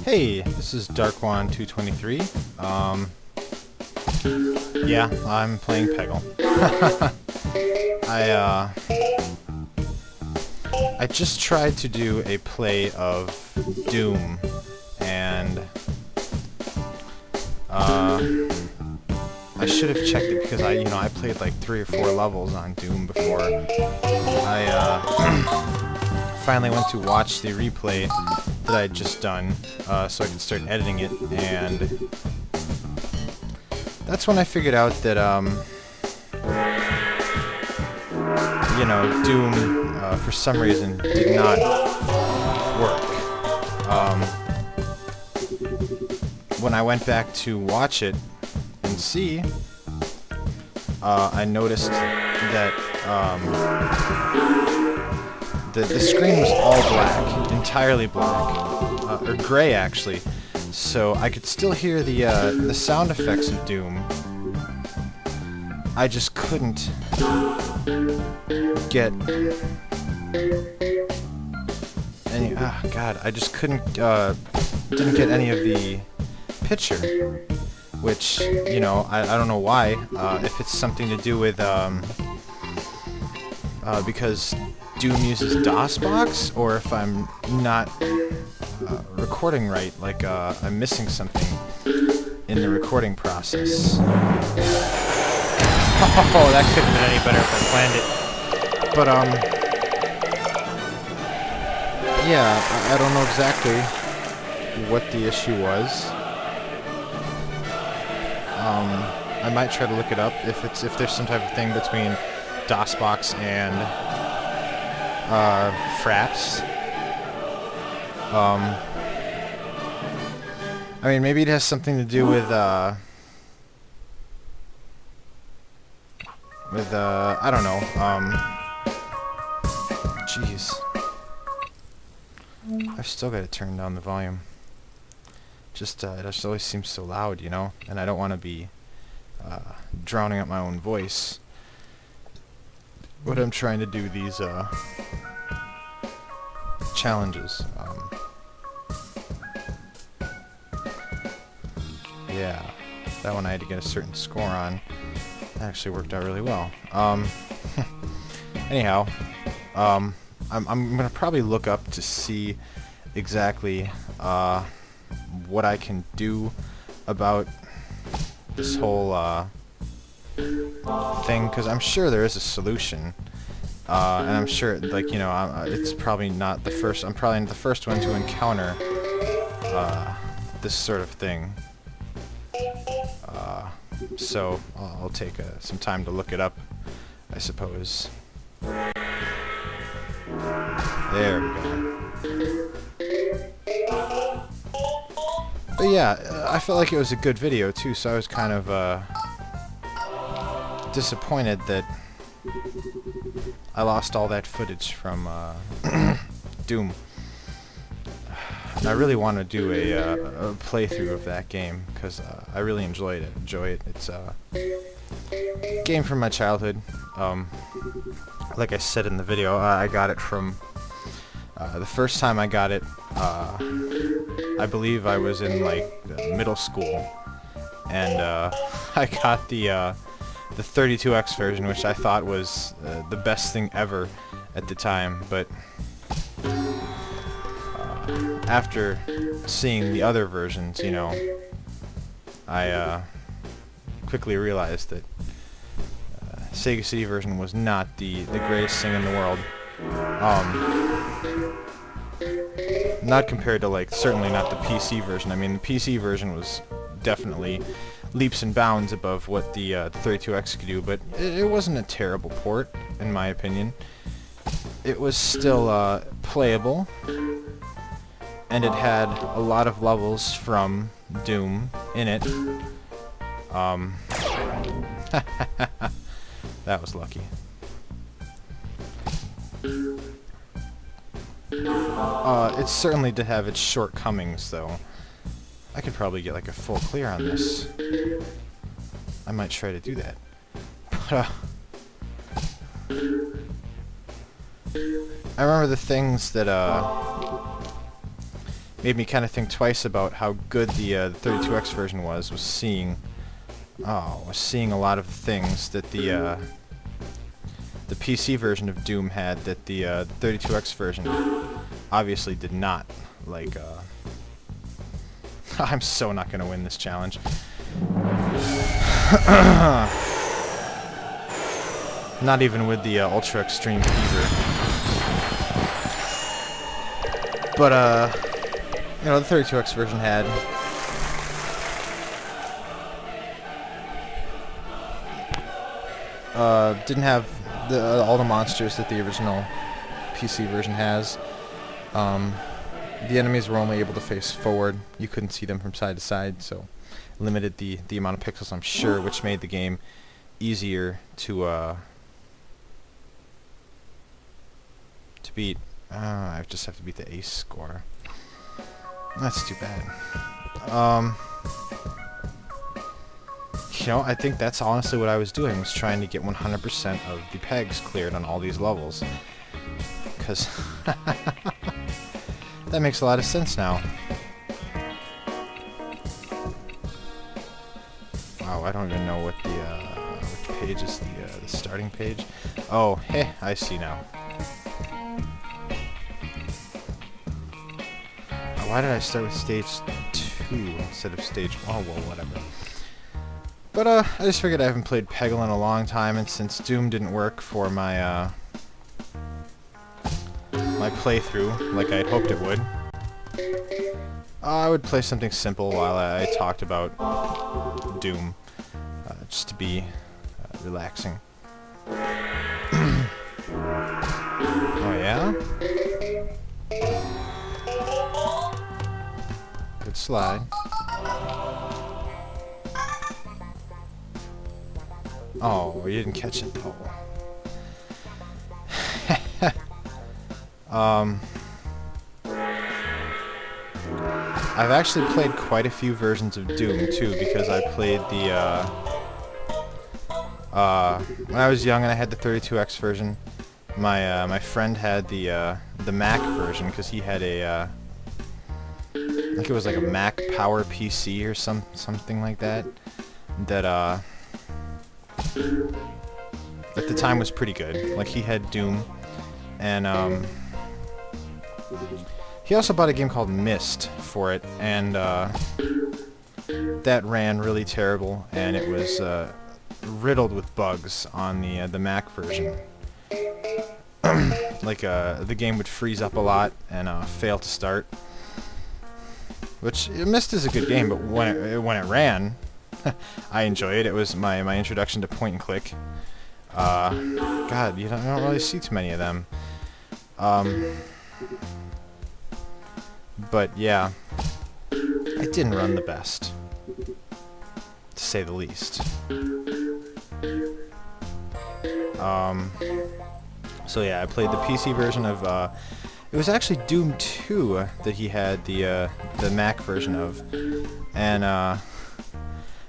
Hey, this is Darkwan223. Yeah, I'm playing Peggle. I just tried to do a play of Doom, and I should have checked it because I played like 3 or 4 levels on Doom before. I finally went to watch the replay that I had just done, so I could start editing it, and that's when I figured out that, Doom, for some reason, did not work. When I went back to watch it and see, I noticed that, the screen was all black, entirely black, or gray actually, so I could still hear the sound effects of Doom. I just couldn't get any. Oh God, I just couldn't didn't get any of the picture, which I don't know why. If it's something to do with because Doom uses DOSBox, or if I'm not recording right, like I'm missing something in the recording process. Oh, that couldn't have been any better if I planned it. But yeah, I don't know exactly what the issue was. I might try to look it up if there's some type of thing between DOSBox and Fraps. I mean, maybe it has something to do with I don't know, jeez. I've still got to turn down the volume. It just always seems so loud, and I don't want to be drowning out my own voice when I'm trying to do these challenges. Yeah, that one I had to get a certain score on. That actually worked out really well. Anyhow, I'm gonna probably look up to see exactly what I can do about this whole thing, because I'm sure there is a solution, and I'm sure, it's probably not the first. I'm probably not the first one to encounter this sort of thing. So I'll take some time to look it up, I suppose. There we go. But yeah, I felt like it was a good video too, so I was kind of disappointed that I lost all that footage from Doom. And I really want to do a playthrough of that game, because I really enjoy it. It's a game from my childhood. Like I said in the video, I got it from the first time I got it. I believe I was in middle school, and I got the 32X version, which I thought was the best thing ever at the time, but after seeing the other versions, I quickly realized that Sega CD version was not the greatest thing in the world. Not compared to, certainly not the PC version. I mean, the PC version was definitely leaps and bounds above what the 32X could do, but it wasn't a terrible port, in my opinion. It was still playable, and it had a lot of levels from Doom in it. That was lucky. It certainly did have its shortcomings, though. I could probably get a full clear on this. I might try to do that. But, I remember the things that made me kind of think twice about how good the 32X version was seeing a lot of the things that the PC version of Doom had that the 32X version obviously did not. Like, I'm so not gonna win this challenge. Not even with the Ultra Extreme Fever. But, you know, the 32X version had didn't have all the monsters that the original PC version has. The enemies were only able to face forward. You couldn't see them from side to side, so limited the amount of pixels, I'm sure, which made the game easier to beat. I just have to beat the ace score. That's too bad. You know, I think that's honestly what I was doing, was trying to get 100% of the pegs cleared on all these levels. Because that makes a lot of sense now. Wow, I don't even know what the which page is the starting page. Oh, hey, I see now. Why did I start with stage 2 instead of stage 1? Oh, well, whatever. But, I just figured I haven't played Peggle in a long time, and since Doom didn't work for my, my playthrough, like I'd hoped it would, I would play something simple while I talked about Doom, just to be relaxing. Oh, yeah? Good slide. Oh, you didn't catch it. Oh. I've actually played quite a few versions of Doom too, because I played the when I was young and I had the 32X version. My friend had the Mac version because he had a I think it was like a Mac Power PC or something like that. That at the time was pretty good. Like, he had Doom, and he also bought a game called Myst for it, and that ran really terrible, and it was riddled with bugs on the Mac version. Like, the game would freeze up a lot and fail to start. Which, Myst is a good game, but when it ran, I enjoy it. It was my introduction to point and click. God, you don't really see too many of them. But yeah, it didn't run the best, to say the least. So yeah, I played the PC version of, it was actually Doom 2 that he had the Mac version of, and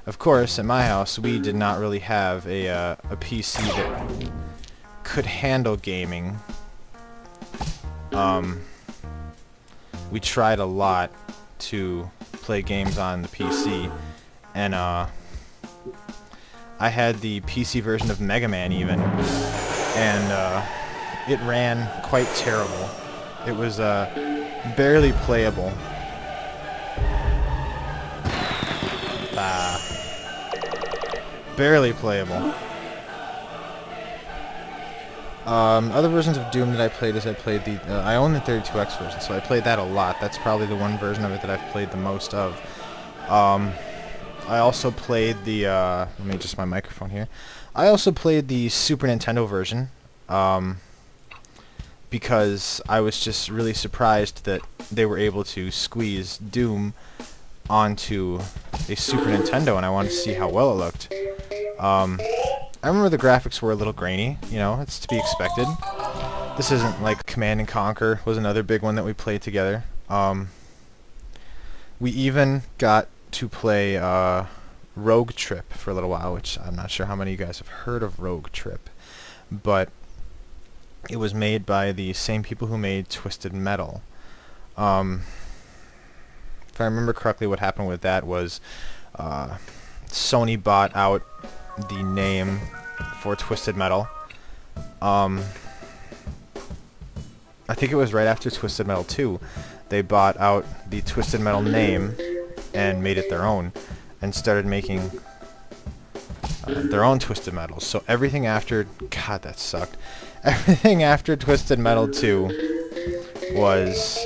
of course, at my house, we did not really have a PC that could handle gaming. We tried a lot to play games on the PC, and I had the PC version of Mega Man even, and it ran quite terrible. It was barely playable. Barely playable. Other versions of Doom that I played is I played the... I own the 32X version, so I played that a lot. That's probably the one version of it that I've played the most of. I also played the... let me adjust my microphone here. I also played the Super Nintendo version, because I was just really surprised that they were able to squeeze Doom onto a Super Nintendo, and I wanted to see how well it looked. I remember the graphics were a little grainy, you know, it's to be expected. This isn't like Command & Conquer was another big one that we played together. We even got to play Rogue Trip for a little while, which I'm not sure how many of you guys have heard of Rogue Trip, but it was made by the same people who made Twisted Metal. if I remember correctly, what happened with that was Sony bought out the name for Twisted Metal. I think it was right after Twisted Metal 2. They bought out the Twisted Metal name and made it their own, and started making their own Twisted Metals. So everything after... God, that sucked. Everything after Twisted Metal 2 was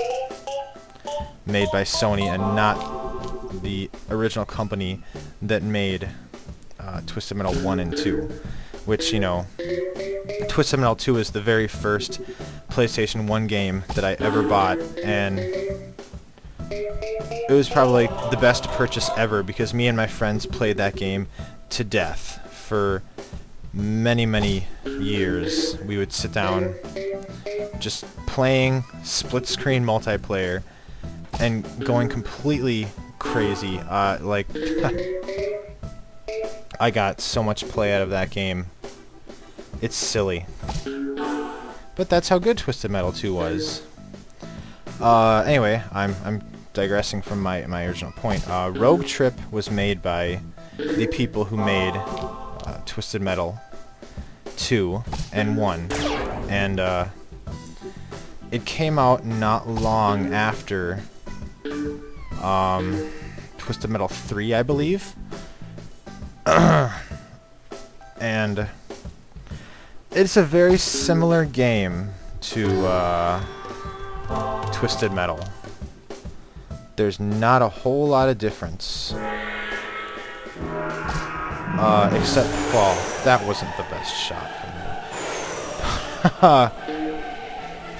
made by Sony and not the original company that made Twisted Metal 1 and 2. Which, you know, Twisted Metal 2 is the very first PlayStation 1 game that I ever bought, and it was probably the best purchase ever because me and my friends played that game to death for many, many years. We would sit down just playing split-screen multiplayer and going completely crazy. Like, I got so much play out of that game. It's silly. But that's how good Twisted Metal 2 was. Anyway, I'm digressing from my original point. Rogue Trip was made by the people who made Twisted Metal 2 and 1. And it came out not long after Twisted Metal 3, I believe. And it's a very similar game to Twisted Metal. There's not a whole lot of difference. Except, well, that wasn't the best shot for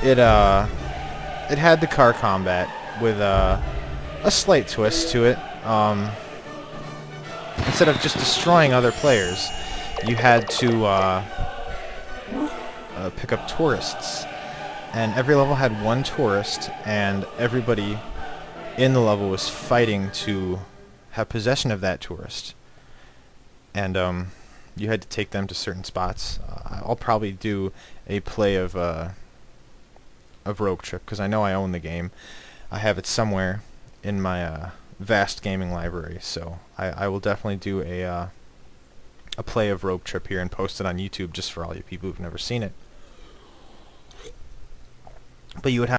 me. It had the car combat with a slight twist to it. Instead of just destroying other players, you had to pick up tourists. And every level had one tourist, and everybody in the level was fighting to have possession of that tourist. And you had to take them to certain spots. I'll probably do a play of Rogue Trip, because I know I own the game. I have it somewhere in my vast gaming library, so I will definitely do a play of Rogue Trip here and post it on YouTube just for all you people who've never seen it. But you would have